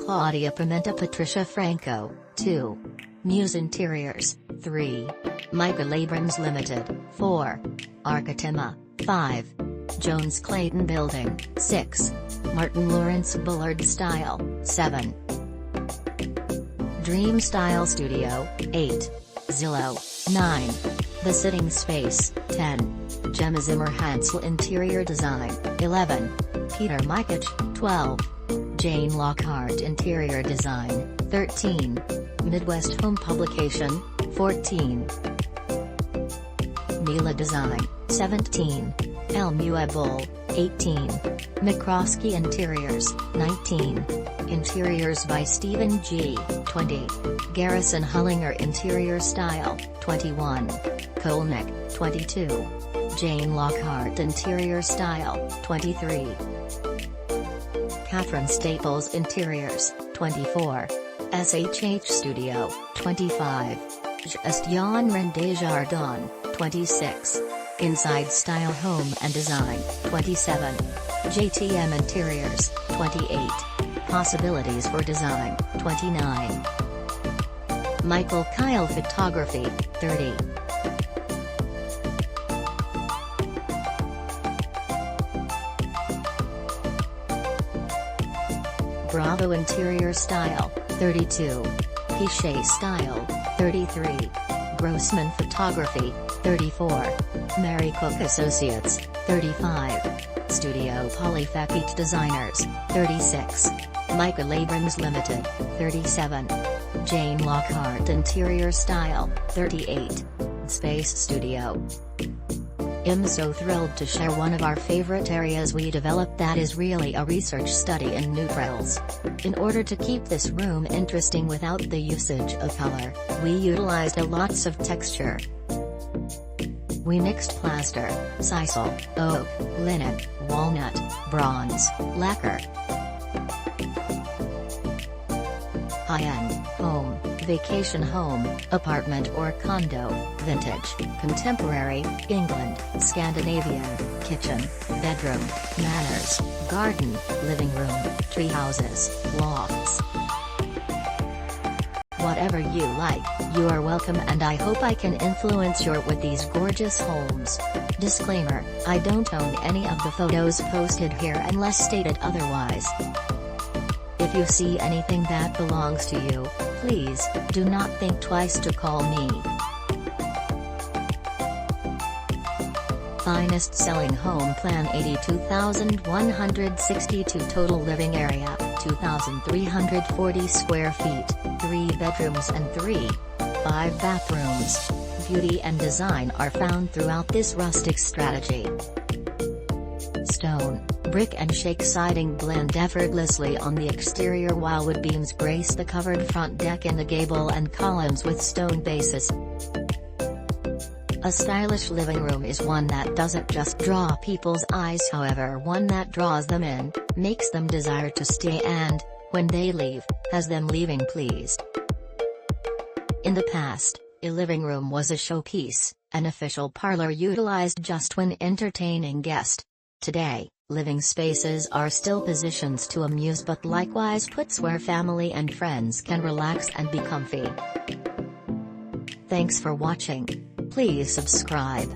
Claudia Pimenta Patricia Franco, 2. MuseInteriors, 3. Michael Abrams Limited, 4. Architema, 5. Jones Clayton Building, 6. Martyn Lawrence Bullard Style, 7. Dream Style Studio, 8. Zillow, 9. The Sitting Space, 10. Gemma Zimmerhansl Interior Design, 11. Peter Mikic, 12. Jane Lockhart Interior Design, 13. Midwest Home Publication, 14. Mila Design, 17. Mueble, 18. McCroskey Interiors, 19. Interiors by Stephen G., 20. Garrison Hullinger Interior Style, 21. Kolenik, 22. Jane Lockhart Interior Style, 23. Catherine Staples Interiors, 24. SHH Studio, 25. Gestion Desjardins, 26. InsideStyle Home and Design, 27. JTM Interiors, 28. Possibilities for Design, 29. Michael Kyle Photography, 30. Bravo Interior Style, 32. Pichet Style, 33. Grossman Photography, 34. Mary Cook Associates, 35. Studio Polyphecate Designers, 36. Michael Abrams Limited, 37. Jane Lockhart Interior Style, 38. Space Studio. I'm so thrilled to share one of our favorite areas we developed that is really a research study in neutrals. In order to keep this room interesting without the usage of color, we utilized lots of texture. We mixed plaster, sisal, oak, linen, walnut, bronze, lacquer. High-end, home, vacation home, apartment or condo, vintage, contemporary, England, Scandinavian, kitchen, bedroom, manners, garden, living room, tree houses, lofts. Whatever you like, you are welcome, and I hope I can influence your with these gorgeous homes. Disclaimer, I don't own any of the photos posted here unless stated otherwise. If you see anything that belongs to you, please, do not think twice to call me. Finest selling home plan, 82,162 total living area, 2,340 square feet, 3 bedrooms and 5 bathrooms. Beauty and design are found throughout this rustic strategy. Stone, brick and shake siding blend effortlessly on the exterior, while wood beams grace the covered front deck and the gable and columns with stone bases. A stylish living room is one that doesn't just draw people's eyes, however, one that draws them in, makes them desire to stay, and, when they leave, has them leaving pleased. In the past, a living room was a showpiece, an official parlor utilized just when entertaining guests. Today, living spaces are still positions to amuse, but likewise puts where family and friends can relax and be comfy. Thanks for watching. Please subscribe.